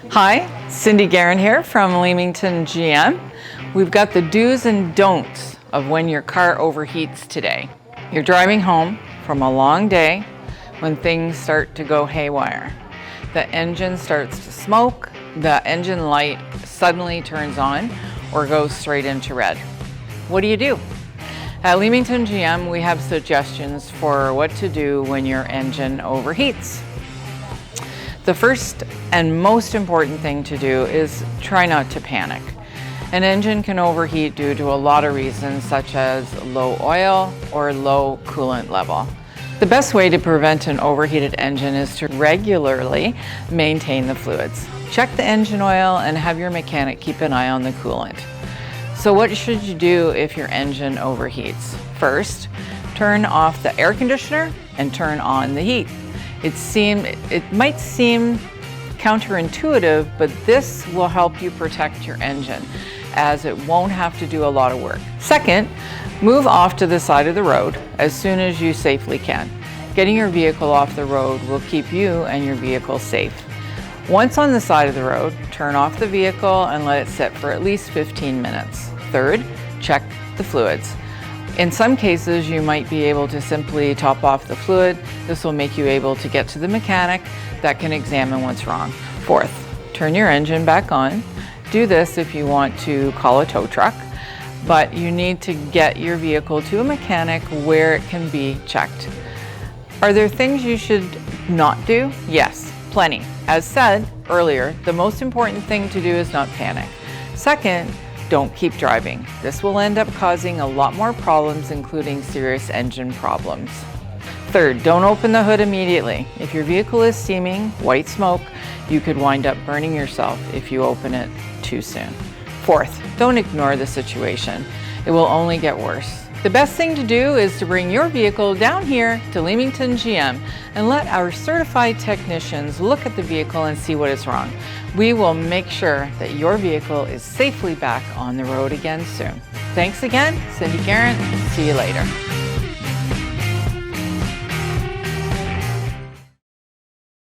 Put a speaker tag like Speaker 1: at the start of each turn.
Speaker 1: Hi, Cindy Guerin here from Leamington GM. We've got the do's and don'ts of when your car overheats today. You're driving home from a long day when things start to go haywire. The engine starts to smoke, the engine light suddenly turns on or goes straight into red. What do you do? At Leamington GM, we have suggestions for what to do when your engine overheats. The first and most important thing to do is try not to panic. An engine can overheat due to a lot of reasons, such as low oil or low coolant level. The best way to prevent an overheated engine is to regularly maintain the fluids. Check the engine oil and have your mechanic keep an eye on the coolant. So what should you do if your engine overheats? First, turn off the air conditioner and turn on the heat. It might seem counterintuitive, but this will help you protect your engine as it won't have to do a lot of work. Second, move off to the side of the road as soon as you safely can. Getting your vehicle off the road will keep you and your vehicle safe. Once on the side of the road, turn off the vehicle and let it sit for at least 15 minutes. Third, check the fluids. In some cases, you might be able to simply top off the fluid. This will make you able to get to the mechanic that can examine what's wrong. Fourth, turn your engine back on. Do this if you want to call a tow truck, but you need to get your vehicle to a mechanic where it can be checked. Are there things you should not do? Yes, plenty. As said earlier, the most important thing to do is not panic. Second, don't keep driving. This will end up causing a lot more problems, including serious engine problems. Third, don't open the hood immediately. If your vehicle is steaming white smoke, you could wind up burning yourself if you open it too soon. Fourth, don't ignore the situation. It will only get worse. The best thing to do is to bring your vehicle down here to Leamington GM and let our certified technicians look at the vehicle and see what is wrong. We will make sure that your vehicle is safely back on the road again soon. Thanks again, Cindy Guerin. See you later.